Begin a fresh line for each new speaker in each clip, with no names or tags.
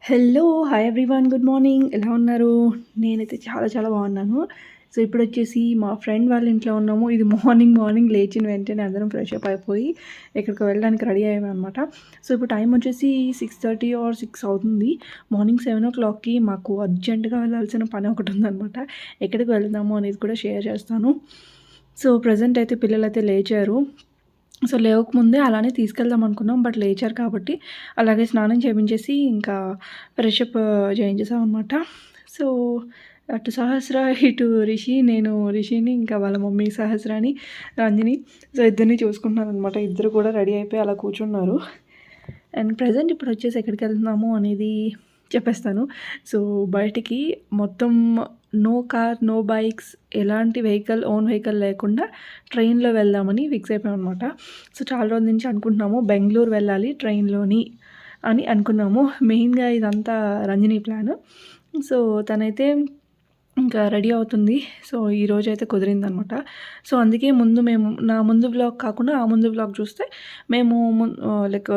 Hello! Hi everyone. Good morning. ఎలా ఉన్నారు? నేనైతే చాలా బాగున్నాను. సో, ఇప్పుడొచ్చేసి మా ఫ్రెండ్ వాళ్ళ ఇంట్లో ఉన్నాము. ఇది మార్నింగ్ లేచిన వెంటనే అందరం ఫ్రెష్ అప్ అయిపోయి ఎక్కడికో వెళ్ళడానికి రెడీ అయ్యామనమాట. సో, ఇప్పుడు టైం వచ్చేసి 6:30 ఆర్ 6 అవుతుంది. మార్నింగ్ 7:00కి మాకు అర్జెంట్‌గా వెళ్ళాల్సిన పని ఒకటుందనమాట. ఎక్కడికి వెళ్దాము అనేది కూడా షేర్ చేస్తాను. సో, ప్రెజెంట్ అయితే పిల్లలైతే లేచారు. సో, లేవకముందే అలానే తీసుకెళ్దాం అనుకున్నాం. బట్ లేచారు కాబట్టి అలాగే స్నానం చేపించేసి ఇంకా ఫ్రెషప్ చేయించేసామనమాట. సో, అటు సహస్ర, ఇటు రిషి, నేను రిషిని ఇంకా వాళ్ళ మమ్మీ సహస్రాని, రంజిని సో, ఇద్దరిని చూసుకుంటున్నాననమాట. ఇద్దరు కూడా రెడీ అయిపోయి అలా కూర్చున్నారు. అండ్ ప్రెజెంట్ ఇప్పుడు వచ్చేసి ఎక్కడికి వెళ్తున్నాము అనేది చెప్పేస్తాను. సో, బయటికి మొత్తం నో కార్, నో బైక్స్, ఎలాంటి ఓన్ వెహికల్ లేకుండా ట్రైన్‌లో వెళ్దామని ఫిక్స్ అయిపోయామనమాట. సో, చాలా రోజుల నుంచి అనుకుంటున్నాము బెంగుళూరు వెళ్ళాలి ట్రైన్‌లోని అని అనుకున్నాము. మెయిన్‌గా ఇదంతా రంజిని ప్లాను. సో, తనైతే ఇంకా రెడీ అవుతుంది. సో, ఈరోజైతే కుదిరిందనమాట. సో, అందుకే నా ముందు వ్లాగ్ కాకుండా ఆ ముందు వ్లాగ్ చూస్తే మేము లైక్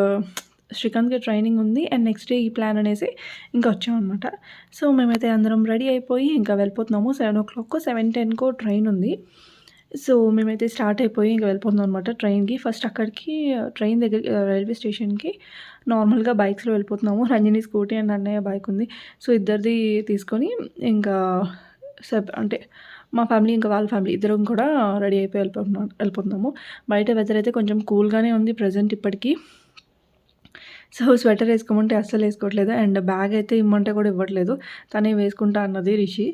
శ్రీకాంత్‌కి ట్రైనింగ్ ఉంది అండ్ నెక్స్ట్ డే ఈ ప్లాన్ అనేసి ఇంకా వచ్చామన్నమాట. సో, మేమైతే అందరం రెడీ అయిపోయి ఇంకా వెళ్ళిపోతున్నాము. 7:00కో 7:10కో ట్రైన్ ఉంది. సో, మేమైతే స్టార్ట్ అయిపోయి ఇంకా వెళ్ళిపోతున్నాం అనమాట ట్రైన్‌కి. ఫస్ట్ అక్కడికి ట్రైన్ దగ్గర రైల్వే స్టేషన్‌కి నార్మల్గా బైక్స్‌లో వెళ్ళిపోతున్నాము. రంజని స్కూటీ అండ్ అన్నయ్య బైక్ ఉంది. సో, ఇద్దరిది తీసుకొని ఇంకా అంటే మా ఫ్యామిలీ ఇంకా వాళ్ళ ఫ్యామిలీ ఇద్దరం కూడా రెడీ అయిపోయి వెళ్ళిపోతున్నాము. బయట వెదర్ అయితే కొంచెం కూల్గానే ఉంది ప్రెజెంట్ ఇప్పటికి. సో, స్వెటర్ వేసుకోమంటే అస్సలు వేసుకోవట్లేదు. అండ్ బ్యాగ్ అయితే ఇమ్మంటే కూడా ఇవ్వట్లేదు. తనే వేసుకుంటా అన్నది రిషి.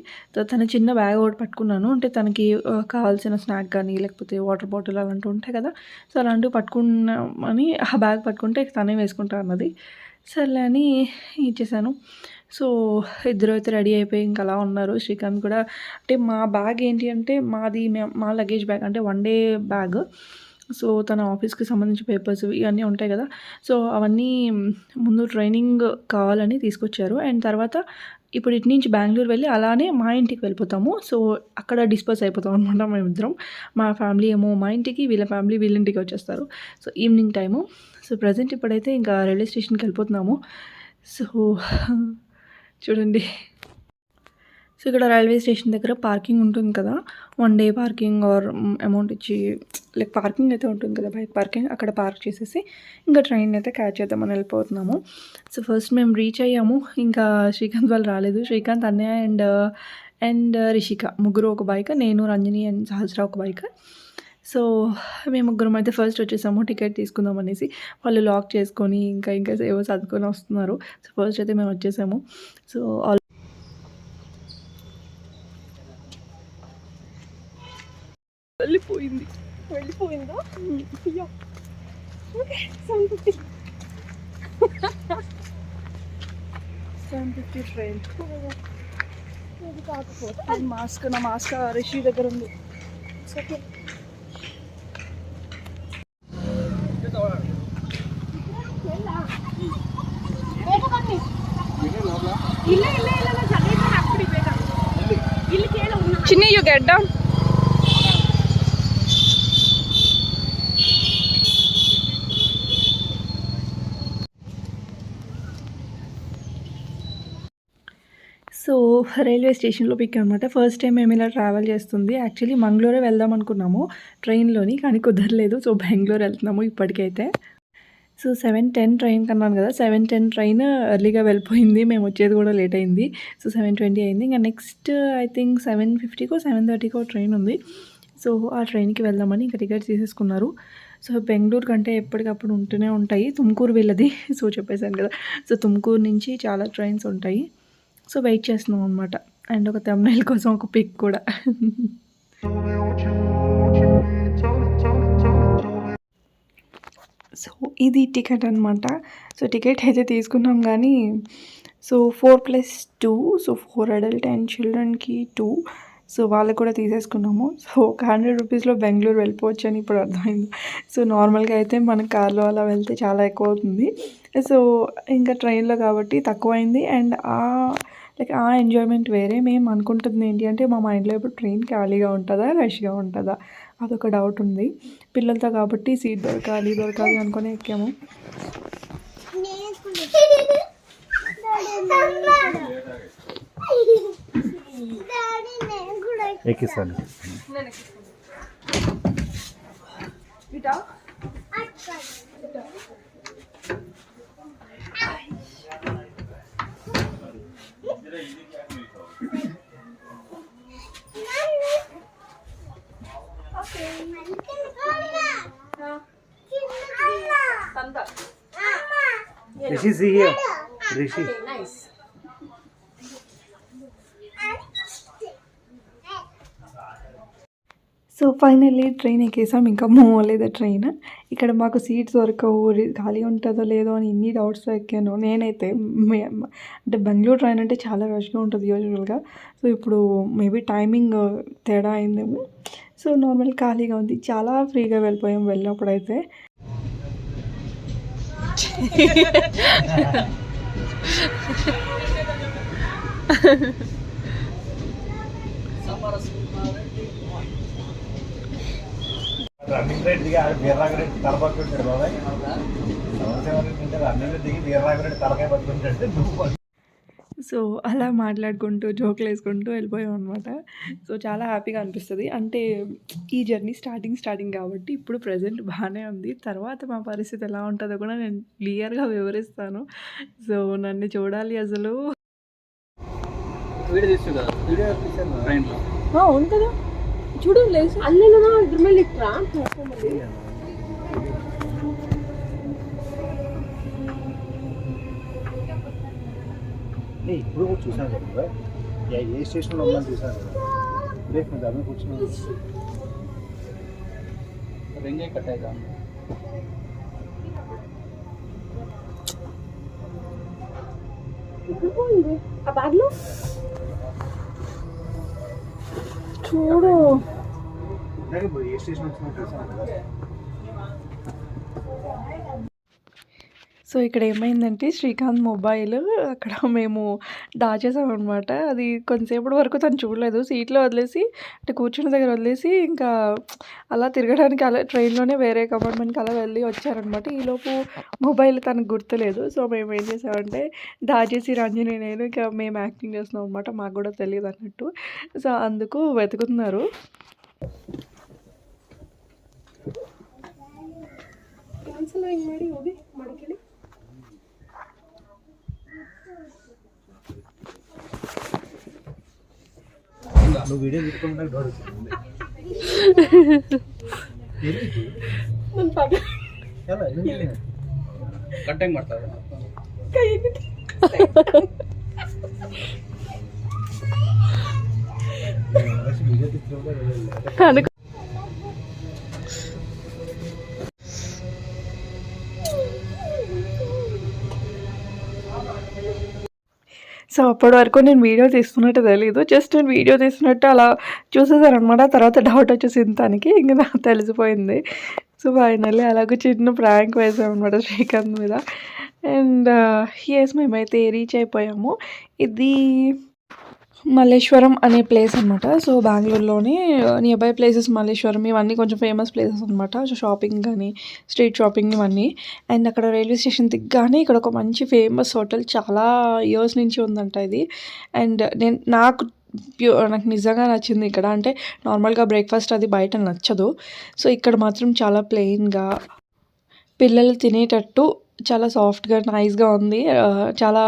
తన చిన్న బ్యాగ్ ఒకటి పట్టుకున్నాను. అంటే తనకి కావాల్సిన స్నాక్ కానీ లేకపోతే వాటర్ బాటిల్ అలాంటివి ఉంటాయి కదా. సో, అలాంటివి పట్టుకున్నామని ఆ బ్యాగ్ పట్టుకుంటే తనే వేసుకుంటా అన్నది. సర్లే అని ఇచ్చేసాను. సో, ఇద్దరు అయితే రెడీ అయిపోయి ఇంకా అలా ఉన్నారు. శ్రీకాంత్ కూడా అంటే మా బ్యాగ్ ఏంటి అంటే మా లగేజ్ బ్యాగ్ అంటే వన్ డే బ్యాగ్. సో, తన ఆఫీస్‌కి సంబంధించిన పేపర్స్ ఇవన్నీ ఉంటాయి కదా. సో, అవన్నీ ముందు ట్రైనింగ్ కావాలని తీసుకొచ్చారు. అండ్ తర్వాత ఇప్పుడు ఇటు నుంచి బెంగుళూరు వెళ్ళి అలానే మా ఇంటికి వెళ్ళిపోతాము. సో, అక్కడ డిస్పర్స్ అయిపోతాం అనమాట మేమిద్దరం. మా ఫ్యామిలీ ఏమో మా ఇంటికి, వీళ్ళ ఫ్యామిలీ వీళ్ళ ఇంటికి వచ్చేస్తారు. So, evening time. So, present ఇప్పుడైతే ఇంకా రైల్వే స్టేషన్‌కి వెళ్ళిపోతున్నాము. సో, చూడండి. సో, ఇక్కడ రైల్వే స్టేషన్ దగ్గర పార్కింగ్ ఉంటుంది కదా. One day parking are amount ఇచ్చి లైక్ పార్కింగ్ అయితే ఉంటుంది కదా, బైక్ పార్కింగ్. అక్కడ పార్క్ చేసేసి ఇంకా ట్రైన్ అయితే క్యాచ్ చేద్దామని వెళ్ళిపోతున్నాము. సో, ఫస్ట్ మేము రీచ్ అయ్యాము. ఇంకా శ్రీకాంత్ వాళ్ళు రాలేదు. శ్రీకాంత్, అన్నయ్య అండ్ రిషిక ముగ్గురు ఒక బైక్, నేను, రంజని అండ్ సహస్ర ఒక బైక్. సో, మేము ముగ్గురం అయితే ఫస్ట్ వచ్చేసాము టికెట్ తీసుకుందాం అనేసి. వాళ్ళు లాక్ చేసుకొని ఇంకా ఏవో సర్దుకొని వస్తున్నారు. సో, ఫస్ట్ అయితే మేము వచ్చేసాము. సో, వెళ్ళిపోయిందా? అయ్యో, ఓకే. 7:50 ట్రైన్. ఇది కాకపోతే నా మాస్క్ రిషి దగ్గర ఉంది. ఓకే. చిన్ని, you get down. So, railway స్టేషన్‌లో పిక్ అనమాట. ఫస్ట్ టైం మేము ఇలా ట్రావెల్ చేస్తుంది. యాక్చువల్లీ మంగళూరే వెళ్దాం అనుకున్నాము ట్రైన్‌లోని, కానీ కుదరలేదు. సో, బెంగుళూరు వెళ్తున్నాము ఇప్పటికైతే. సో, 7:10 ట్రైన్‌కి అన్నాను కదా. 7:10 ట్రైన్ ఎర్లీగా వెళ్ళిపోయింది. మేము వచ్చేది కూడా లేట్ అయింది. సో, 7:20 అయింది. ఇంకా నెక్స్ట్ ఐ థింక్ 7:50కో 7:30కో ట్రైన్ ఉంది. సో, ఆ ట్రైన్‌కి వెళ్దామని ఇంకా టికెట్స్ తీసేసుకున్నారు. సో, బెంగుళూరు కంటే ఎప్పటికప్పుడు ఉంటూనే ఉంటాయి. తుమ్కూరు వీళ్ళది. సో, చెప్పేసాను కదా. సో, తుమ్కూరు నుంచి చాలా ట్రైన్స్ ఉంటాయి. సో, వెయిట్ చేస్తున్నాం అనమాట. అండ్ ఒక థంబ్‌నెయిల్ కోసం ఒక పిక్ కూడా. సో, ఇది టికెట్ అనమాట. సో, టికెట్ అయితే తీసుకున్నాం కానీ సో 4+2 సో 4 అడల్ట్ అండ్ చిల్డ్రన్కి 2. సో, వాళ్ళకి కూడా తీసేసుకున్నాము. సో, ఒక 100 రూపీస్‌లో బెంగుళూరు వెళ్ళిపోవచ్చు అని ఇప్పుడు అర్థమైంది. సో, నార్మల్గా అయితే మన కార్లో అలా వెళ్తే చాలా ఎక్కువ అవుతుంది. సో, ఇంకా ట్రైన్లో కాబట్టి తక్కువైంది. అండ్ ఆ ఎంజాయ్మెంట్ వేరే. మేము అనుకుంటుంది ఏంటి అంటే మా మైండ్లో ఇప్పుడు ట్రైన్ ఖాళీగా ఉంటుందా, రష్గా ఉంటుందా, అదొక డౌట్ ఉంది. పిల్లలతో కాబట్టి సీట్ దొరకాలి అనుకొని ఎక్కాము.
ఎక్కిస్తాను Rishi, see here. Rishi.
Okay, nice. So finally train ఎక్కేసాం. ఇంకా మూవ్ అవ్వలేదు ట్రైన్. ఇక్కడ మాకు సీట్స్ దొరకవు, ఖాళీ ఉంటుందో లేదో అని ఇన్ని డౌట్స్తో ఎక్కాను నేనైతే. అంటే బెంగళూరు ట్రైన్ అంటే చాలా రష్గా ఉంటుంది యూజువల్గా. సో ఇప్పుడు మేబీ టైమింగ్ తేడా అయిందేమో. సో నార్మల్ ఖాళీగా ఉంది, చాలా ఫ్రీగా వెళ్ళిపోయాం వెళ్ళినప్పుడైతే.
రన్నింగ్ రేట్ దిగి బీర్రాగ రేట్ తల పట్టుకుంటాడు బాబాయ్. రన్నింగ్ దిగి బీర్రాగ రేట్ తలకాయ పట్టుకుంటాడు.
సో అలా మాట్లాడుకుంటూ జోకులు వేసుకుంటూ వెళ్ళిపోయాం అనమాట. సో చాలా హ్యాపీగా అనిపిస్తుంది. అంటే ఈ జర్నీ స్టార్టింగ్ కాబట్టి ఇప్పుడు ప్రజెంట్ బాగానే ఉంది. తర్వాత మా పరిస్థితి ఎలా ఉంటుందో కూడా నేను క్లియర్గా వివరిస్తాను. సో నన్ను చూడాలి అసలు. అవును కదా, చూడు లేదు ఇద్దరు మళ్ళీ
ఇప్పుడు కూడా చూసాను కదా, ఏ స్టేషన్లో ఉందని చూసాను కదా. రేపు నేను దాని కూర్చున్నాను. రెంగే కట్ అవుతా
ఆ బ్యాగ్లో చూడు.
ఏ స్టేషన్ వచ్చినా చూసాను కదా.
సో ఇక్కడ ఏమైందంటే శ్రీకాంత్ మొబైల్ అక్కడ మేము దాచేసాం అనమాట. అది కొంతసేపటి వరకు తను చూడలేదు, సీట్లో వదిలేసి అంటే కూర్చున్న దగ్గర వదిలేసి ఇంకా అలా తిరగడానికి అలా ట్రైన్లోనే వేరే కంపార్ట్మెంట్కి అలా వెళ్ళి వచ్చారనమాట. ఈలోపు మొబైల్ తనకు గుర్తులేదు. సో మేము ఏం చేసామంటే దాచేసి రంజని నేను ఇంకా మేము యాక్టింగ్ చేస్తున్నాం అనమాట, మాకు కూడా తెలియదు అన్నట్టు. సో అందుకు వెతుకుతున్నారు.
నువ్వు వీడియో తీసుకుంటానికి డౌట్ వచ్చింది. ಕಟ್ಟಂಗೆ ಮಾಡ್ತಾರೆ
సో అప్పటి వరకు నేను వీడియో తీస్తున్నట్టు తెలీదు, జస్ట్ నేను వీడియో తీస్తున్నట్టు అలా చూసేసారనమాట. తర్వాత డౌట్ వచ్చేసింది తనకి, ఇంకా నాకు తెలిసిపోయింది. సో ఫైనల్లీ అలాగే చిన్న ప్రాంక్ వేసామన్నమాట శ్రీకాంత్ మీద. అండ్ ఎస్ మేమైతే రీచ్ అయిపోయాము. ఇది మల్లేశ్వరం అనే ప్లేస్ అనమాట. సో బెంగళూరులోని నియర్ బై ప్లేసెస్ మల్లేశ్వరం ఇవన్నీ కొంచెం ఫేమస్ ప్లేసెస్ అనమాట. సో షాపింగ్ కానీ స్ట్రీట్ షాపింగ్ ఇవన్నీ. అండ్ అక్కడ రైల్వే స్టేషన్ దిగ్గానే ఇక్కడ ఒక మంచి ఫేమస్ హోటల్ చాలా ఇయర్స్ నుంచి ఉందంట ఇది. అండ్ నాకు నిజంగా నచ్చింది ఇక్కడ. అంటే నార్మల్గా బ్రేక్ఫాస్ట్ అది బయట నచ్చదు. సో ఇక్కడ మాత్రం చాలా ప్లెయిన్గా పిల్లలు తినేటట్టు చాలా సాఫ్ట్గా నైస్గా ఉంది. చాలా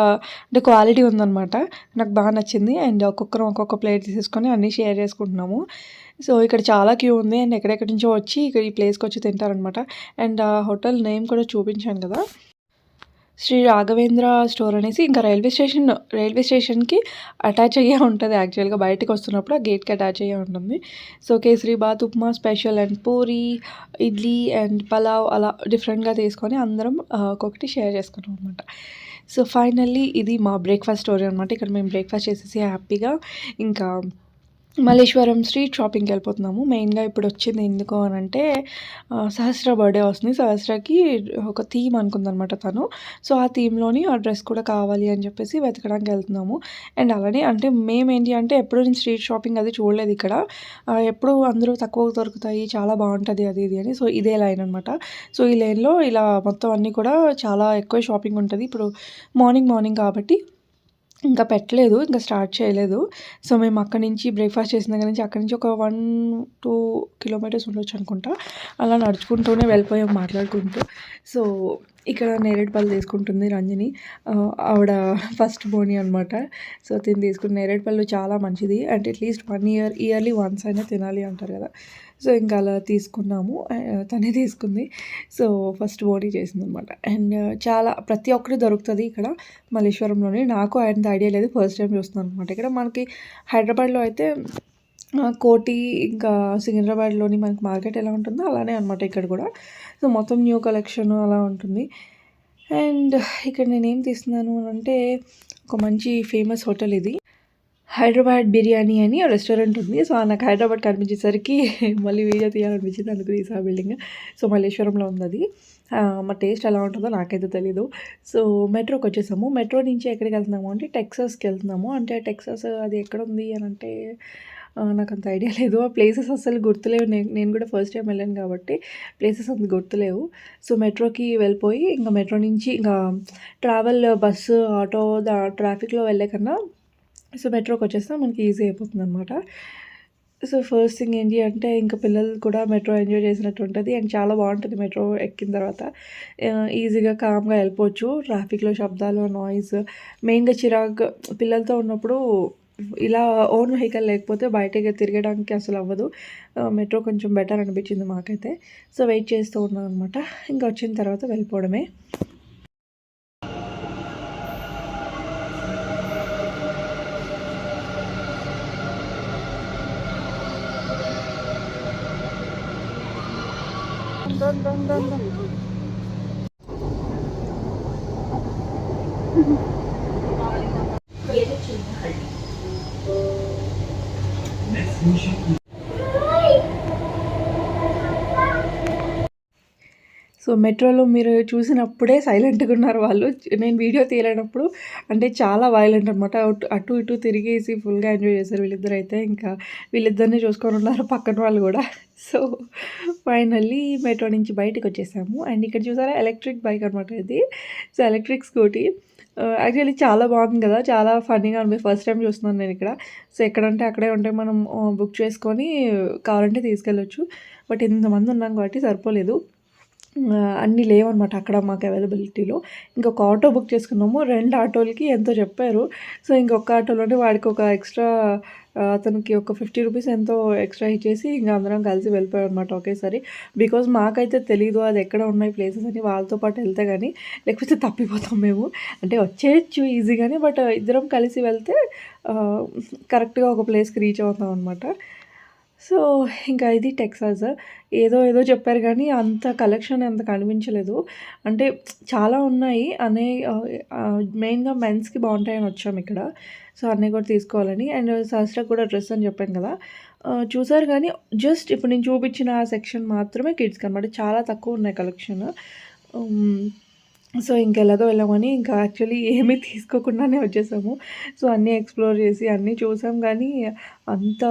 అంటే క్వాలిటీ ఉందన్నమాట, నాకు బాగా నచ్చింది. అండ్ ఒక్కొక్కరు ఒక్కొక్క ప్లేట్ తీసేసుకొని అన్నీ షేర్ చేసుకుంటున్నాము. సో ఇక్కడ చాలా క్యూ ఉంది. అండ్ ఎక్కడెక్కడి నుంచో వచ్చి ఇక్కడ ఈ ప్లేస్కి వచ్చి తింటారనమాట. అండ్ ఆ హోటల్ నేమ్ కూడా చూపించాను కదా, శ్రీ రాఘవేంద్ర స్టోర్ అనేసి. ఇంకా రైల్వే స్టేషన్కి అటాచ్ అయ్యే ఉంటుంది యాక్చువల్గా. బయటకు వస్తున్నప్పుడు ఆ గేట్కి అటాచ్ అయ్యే ఉంటుంది. So kesari bath, upma special and puri, idli and pulao అలా డిఫరెంట్గా తీసుకొని అందరం ఒక్కొక్కటి షేర్ చేసుకున్నాం అనమాట. సో ఫైనల్లీ ఇది మా బ్రేక్ఫాస్ట్ స్టోరీ అనమాట. ఇక్కడ మేము బ్రేక్ఫాస్ట్ చేసేసి హ్యాపీగా ఇంకా మల్లేశ్వరం స్ట్రీట్ షాపింగ్కి వెళ్ళిపోతున్నాము. మెయిన్గా ఇప్పుడు వచ్చింది ఎందుకు అని అంటే సహస్ర బర్త్డే వస్తుంది. సహస్రకి ఒక థీమ్ అనుకుందనమాట తను. సో ఆ థీమ్లోని ఆ డ్రెస్ కూడా కావాలి అని చెప్పేసి వెతకడానికి వెళ్తున్నాము. అండ్ అలానే అంటే మేమేంటి అంటే ఎప్పుడు నేను స్ట్రీట్ షాపింగ్ అది చూడలేదు ఇక్కడ. ఎప్పుడు అందరూ తక్కువ దొరుకుతాయి, చాలా బాగుంటుంది అది ఇది అని. సో ఇదే లైన్ అనమాట. సో ఈ లైన్లో ఇలా మొత్తం అన్నీ కూడా చాలా ఎక్కువ షాపింగ్ ఉంటుంది. ఇప్పుడు మార్నింగ్ కాబట్టి ఇంకా పెట్టలేదు. ఇంకా స్టార్ట్ చేయలేదు. సో, మేము అక్కడి నుంచి బ్రేక్‌ఫాస్ట్ చేసిన దగ్గర నుంచి అక్కడి నుంచి ఒక 2 కిలోమీటర్స్ ఉండొచ్చు అనుకుంటా. అలా నడుచుకుంటూనే వెళ్ళిపోయాం మాట్లాడుకుంటూ. సో, ఇక్కడ నేరేడుపళ్ళు తీసుకుంటుంది రంజని. ఆవిడ ఫస్ట్ బోని అనమాట. సో, తిను తీసుకున్న నేరేడుపళ్ళు చాలా మంచిది. అంటే అట్‌లీస్ట్ 1 ఇయర్లీ వన్స్ అయినా తినాలి అంటారు కదా! సో, ఇంకా అలా తీసుకున్నాము. తనే తీసుకుంది. సో, ఫస్ట్ బోని చేసిందనమాట. అండ్ చాలా ప్రతి ఒక్కటి దొరుకుతది ఇక్కడ మల్లేశ్వరంలోనే. నాకు అంత ఐడియా లేదు. ఫస్ట్ టైం చూస్తున్నాను అనమాట. ఇక్కడ మనకి హైదరాబాద్‌లో అయితే కోటి ఇంకా సికింద్రాబాద్‌లోని మనకి మార్కెట్ ఎలా ఉంటుందో అలానే అనమాట ఇక్కడ కూడా. సో, మొత్తం న్యూ కలెక్షన్ అలా ఉంటుంది. అండ్ ఇక్కడ నేనేం తీస్తున్నాను అనంటే ఒక మంచి ఫేమస్ హోటల్ ఇది. హైదరాబాద్ బిర్యానీ అని రెస్టారెంట్ ఉంది. సో, నాకు హైదరాబాద్ కనిపించేసరికి మళ్ళీ వీడియో తీయాలనిపించింది. అందుకు తీసా బిల్డింగ్. సో, మల్లేశ్వరంలో ఉందది. మా టేస్ట్ ఎలా ఉంటుందో నాకైతే తెలీదు. సో, మెట్రోకి వచ్చేసాము. మెట్రో నుంచి ఎక్కడికి వెళ్తున్నాము అంటే టెక్సాస్‌కి వెళ్తున్నాము. అంటే టెక్సాస్ అది ఎక్కడుంది అనంటే నాకంత ఐడియా లేదు. ఆ ప్లేసెస్ అస్సలు గుర్తులేవు. నేను కూడా ఫస్ట్ టైం వెళ్ళాను కాబట్టి ప్లేసెస్ అంత గుర్తులేవు. సో, మెట్రోకి వెళ్ళిపోయి ఇంకా మెట్రో నుంచి ఇంకా ట్రావెల్ బస్సు, ఆటో ట్రాఫిక్‌లో వెళ్ళే కన్నా సో, మెట్రోకి వచ్చేస్తే మనకి ఈజీ అయిపోతుందనమాట. సో, ఫస్ట్ థింగ్ ఏంటి అంటే ఇంకా పిల్లలు కూడా మెట్రో ఎంజాయ్ చేసినట్టు ఉంటది. అండ్ చాలా బాగుంటుంది మెట్రో ఎక్కిన తర్వాత. ఈజీగా కామ్‌గా వెళ్ళిపోవచ్చు. ట్రాఫిక్‌లో శబ్దాలు, నాయిస్ మెయిన్‌గా చిరాకు పిల్లలతో ఉన్నప్పుడు ఇలా ఓన్ వెహికల్ లేకపోతే బయటకి తిరగడానికి అసలు అవ్వదు. మెట్రో కొంచెం బెటర్ అనిపించింది మాకైతే. సో, వెయిట్ చేస్తూ ఉన్నాం అనమాట. ఇంకా వచ్చిన తర్వాత వెళ్ళిపోవడమే. సో, మెట్రోలో మీరు చూసినప్పుడే సైలెంట్‌గా ఉన్నారు వాళ్ళు. నేను వీడియో తీయలేనప్పుడు అంటే చాలా వైలెంట్ అనమాట. అటు ఇటు తిరిగేసి ఫుల్‌గా ఎంజాయ్ చేశారు వీళ్ళిద్దరైతే. ఇంకా వీళ్ళిద్దరిని చూసుకొని ఉన్నారు పక్కన వాళ్ళు గూడా. సో, ఫైనల్లీ మెట్రో నుంచి బయటికొచ్చేసాము. అండ్ ఇక్కడ చూసారా ఎలక్ట్రిక్ బైక్ అనమాట ఇది. So, electric scooty. యాక్చువల్లీ చాలా బాగుంది కదా! చాలా ఫన్నీగా ఉంది. ఫస్ట్ టైం చూస్తున్నాను నేనిక్కడ. సో, ఎక్కడంటే అక్కడే ఉంటాయి. మనం బుక్ చేసుకొని కావాలంటే తీసుకెళ్ళొచ్చు. బట్ ఇంతమంది ఉన్నాం కాబట్టి సరిపోలేదు. అన్నీ లేవనమాట అక్కడ మాకు అవైలబిలిటీలో. ఇంకొక ఆటో బుక్ చేసుకున్నాము. 2 ఆటోలకి ఎంతో చెప్పారు. సో, ఇంకొక ఆటోలోనే వాడికి ఒక ఎక్స్ట్రా అతనికి ఒక 50 రూపీస్ ఎంతో ఎక్స్ట్రా ఇచ్చేసి ఇంక అందరం కలిసి వెళ్ళిపోయామనమాట ఒకేసారి. బికాజ్ మాకైతే తెలీదు అది ఎక్కడ ఉన్నాయి ప్లేసెస్ అని. వాళ్ళతో పాటు వెళ్తే గానీ లేకపోతే తప్పిపోతాం మేము. అంటే వచ్చేయచ్చు ఈజీగానే. బట్ ఇద్దరం కలిసి వెళ్తే కరెక్ట్‌గా ఒక ప్లేస్‌కి రీచ్ అవుతాం అనమాట. సో, ఇంకా ఇది టెక్సాస్. ఏదో చెప్పారు గానీ, అంత కలెక్షన్ అంత కనిపించలేదు. అంటే చాలా ఉన్నాయి. మెయిన్‌గా మెన్స్‌కి బావుంటాయని వచ్చామిక్కడ. సో, అన్నీ కూడా తీసుకోవాలని. అండ్ సహస్రాకి కూడా డ్రెస్ అని చెప్పాను కదా! చూసారు గానీ, జస్ట్ ఇప్పుడు నేను చూపించిన సెక్షన్ మాత్రమే కిడ్స్‌కనమాట. చాలా తక్కువున్నాయి కలెక్షన్. హ్మ్. సో, ఇంకెలాగో వెళ్ళామని ఇంకా యాక్చువల్లీ ఏమీ తీసుకోకుండానే వచ్చేసాము. సో, అన్నీ ఎక్స్‌ప్లోర్ చేసి అన్నీ చూసాం గానీ, అంత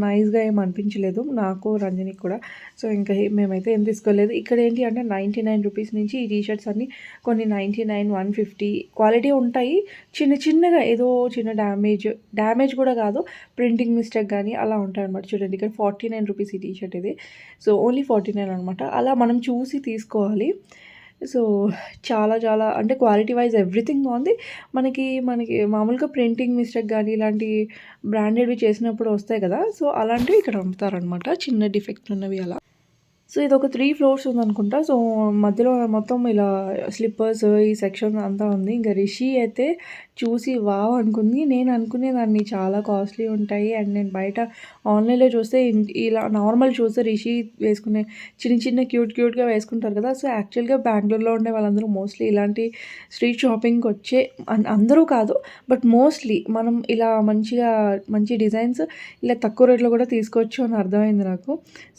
నైస్‌గా ఏమి అనిపించలేదు నాకు, రంజనికి కూడా. సో, ఇంకా మేమైతే ఏం తీసుకోలేదు. ఇక్కడేంటి అంటే 99 రూపీస్ నుంచి ఈ టీ షర్ట్స్ అన్నీ కొన్ని 99, 150 క్వాలిటీ ఉంటాయి. చిన్నగా ఏదో చిన్న డ్యామేజ్ కూడా కాదు. ప్రింటింగ్ మిస్టేక్ గానీ అలా ఉంటాయన్నమాట. చూడండి ఇక్కడ 49 రూపీస్ ఈ టీ షర్ట్ ఇది. సో, ఓన్లీ 49 అనమాట. అలా మనం చూసి తీసుకోవాలి. సో, చాలా అంటే క్వాలిటీ వైజ్ ఎవ్రీథింగ్ బావుంది. మనకి మామూలుగా ప్రింటింగ్ మిస్టేక్ గానీ, ఇలాంటి బ్రాండెడ్‌వి చేసినప్పుడు వస్తాయి కదా! సో, అలాంటివి ఇక్కడ అమ్ముతారనమాట. చిన్న డిఫెక్ట్ ఉన్నవి అలా. సో, ఇదొక 3 ఫ్లోర్స్ ఉందనుకుంటా. సో, మధ్యలో మొత్తం ఇలా స్లిప్పర్స్ ఈ సెక్షన్ అంతా ఉంది. ఇంక రిషి అయితే చూసి వావ్! అనుకుంది. నేను అనుకునేదాన్ని చాలా కాస్ట్‌లీ ఉంటాయి. అండ్ నేను బయట ఆన్‌లైన్‌లో చూస్తే ఇలా నార్మల్ షూస్ రిషి వేసుకునే చిన్న క్యూట్‌గా వేసుకుంటారు కదా! సో, యాక్చువల్‌గా బెంగుళూరులో ఉండే వాళ్ళందరూ మోస్ట్‌లీ ఇలాంటి స్ట్రీట్ షాపింగ్‌కొచ్చే అందరూ కాదు. బట్ మోస్ట్‌లీ మనం ఇలా మంచి డిజైన్స్ ఇలా తక్కువ రేట్‌లో కూడా తీసుకోవచ్చు అని అర్థమైంది నాకు.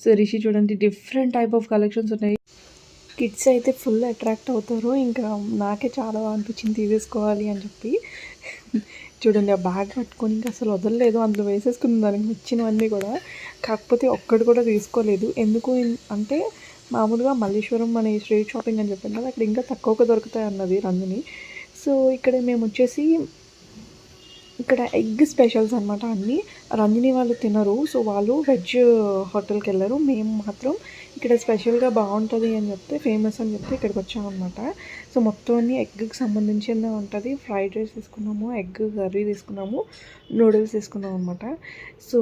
సో, రిషి చూడండి డిఫరెంట్ టైప్ ఆఫ్ కలెక్షన్స్ ఉన్నాయి. కిడ్స్ అయితే ఫుల్ అట్రాక్ట్ అవుతారు. ఇంకా నాకే చాలా అనిపించింది తీసేసుకోవాలి అని చెప్పి. చూడండి ఆ బ్యాగ్ పట్టుకొని ఇంకా అసలు వదలలేదు. అందులో వేసేసుకుంది దానికి నచ్చినవన్నీ కూడా. కాకపోతే ఒక్కటి కూడా తీసుకోలేదు. ఎందుకు అంటే మామూలుగా మల్లేశ్వరం మన స్ట్రీట్ షాపింగ్ అని చెప్పాను కదా! అక్కడ ఇంకా తక్కువగా దొరుకుతాయి అన్నది రంజని. సో, ఇక్కడ మేము వచ్చేసి ఇక్కడ ఎగ్ స్పెషల్స్ అనమాట అన్నీ. రంజని వాళ్ళు తినరు. సో, వాళ్ళు వెజ్ హోటల్‌కెళ్లారు. మేము మాత్రం ఇక్కడ స్పెషల్‌గా బావుంటది అని చెప్తే, ఫేమస్ అని చెప్తే ఇక్కడికొచ్చామనమాట. సో, మొత్తం అన్నీ ఎగ్‌కి సంబంధించిందే ఉంటది. ఫ్రైడ్ రైస్ తీసుకున్నాము, ఎగ్ కర్రీ తీసుకున్నాము, నూడిల్స్ తీసుకున్నాం అనమాట. సో,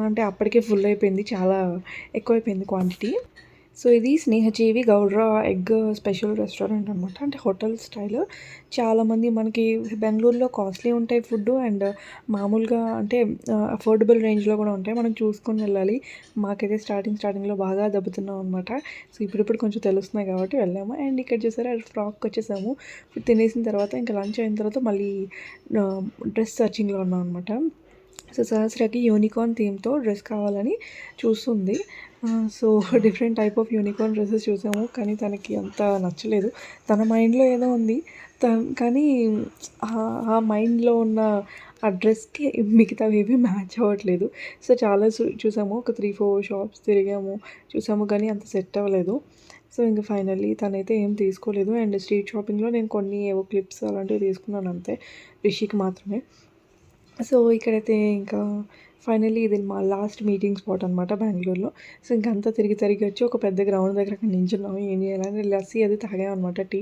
అంటే అప్పటికే ఫుల్ అయిపోయింది. చాలా ఎక్కువైపోయింది క్వాంటిటీ. సో, ఇది స్నేహజీవి గౌడ్రా ఎగ్ స్పెషల్ రెస్టారెంట్ అనమాట. అంటే హోటల్ స్టైల్. చాలామంది మనకి బెంగుళూరులో కాస్ట్లీ ఉంటాయి ఫుడ్డు అండ్ మామూలుగా అంటే అఫోర్డబుల్ రేంజ్‌లో కూడా ఉంటాయి. మనం చూసుకొని వెళ్ళాలి. మాకైతే స్టార్టింగ్‌లో బాగా దెబ్బతిన్నాం అనమాట. సో, ఇప్పుడిప్పుడు కొంచెం తెలుస్తున్నాయి కాబట్టి వెళ్ళాము. అండ్ ఇక్కడ చూసారా ఫ్రాక్‌కొచ్చేసాము. తినేసిన తర్వాత ఇంకా లంచ్ అయిన తర్వాత మళ్ళీ డ్రెస్ సర్చింగ్‌లో ఉన్నాం అనమాట. సో, సహస్రకి యూనికార్న్ థీమ్‌తో డ్రెస్ కావాలని చూస్తుంది. So, different type of unicorn dresses చూసాము. కానీ తనకి అంత నచ్చలేదు. తన మైండ్‌లో ఏదో ఉంది. కానీ ఆ మైండ్‌లో ఉన్న ఆ డ్రెస్‌కి మిగతావేవి మ్యాచ్ అవ్వట్లేదు. సో, చాలా చూసాము. ఒక 3, 4 షాప్స్ తిరిగాము. చూసాము కానీ అంత సెట్ అవ్వలేదు. సో, ఇంక ఫైనల్లీ తనైతే ఏం తీసుకోలేదు. అండ్ స్ట్రీట్ షాపింగ్‌లో నేను కొన్ని ఏవో క్లిప్స్ అలాంటివి తీసుకున్నాను అంతే. రిషికి మాత్రమే. సో, ఇక్కడైతే ఇంకా ఫైనల్లీ ఇది మా లాస్ట్ మీటింగ్ స్పాట్ అనమాట బెంగుళూరులో. సో, ఇంకంతా తిరిగి వచ్చి ఒక పెద్ద గ్రౌండ్ దగ్గర అక్కడ నించున్నాము. ఏం చేయాలని లస్సీ అది తాగామనమాట టీ.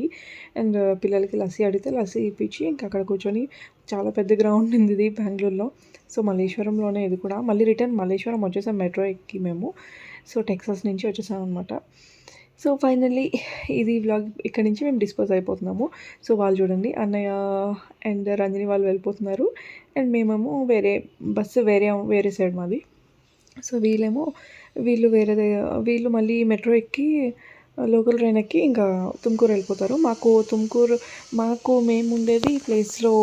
అండ్ పిల్లలకి లస్సీ అడిగితే లస్సీ ఇప్పించి ఇంకా అక్కడ కూర్చొని చాలా పెద్ద గ్రౌండ్ ఉంది ఇది బెంగుళూరులో. సో, మల్లేశ్వరంలోనే ఇది కూడా. మళ్ళీ రిటర్న్ మల్లేశ్వరం వచ్చేసాం మెట్రో ఎక్కి మేము. సో, టెక్సాస్ నుంచి వచ్చేసామనమాట. సో, ఫైనల్లీ ఇది వ్లాగ్ ఇక్కడి నుంచి మేము డిస్పోజ్ అయిపోతున్నాము. సో, వాళ్ళు చూడండి అన్నయ్య అండ్ రంజని వాళ్ళు వెళ్ళిపోతున్నారు. అండ్ మేమేమో బస్సు వేరే సైడ్ మాది. సో, వీళ్ళు మళ్ళీ మెట్రో ఎక్కి లోకల్ ట్రైన్ ఎక్కి ఇంకా తుమ్కూరు వెళ్ళిపోతారు. మేము ఉండేది ప్లేస్‌లో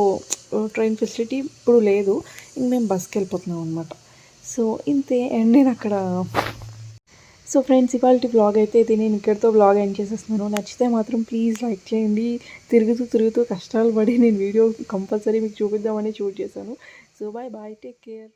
ట్రైన్ ఫెసిలిటీ ఇప్పుడు లేదు. ఇంక మేము బస్‌కి వెళ్ళిపోతున్నాం అనమాట. సో, ఇంతే అండ్ నేను అక్కడ సో ఫ్రెండ్స్ ఇవాల్టి వ్లాగ్ అయితే ఇది నేను ఇక్కడితో వ్లాగ్ ఎండ్ చేసేస్తున్నాను. నచ్చితే మాత్రం ప్లీజ్ లైక్ చేయండి. తిరుగుతూ కష్టాలు పడి నేను వీడియో కంపల్సరీ మీకు చూపిద్దామని షూట్ చేశాను. So bye take care.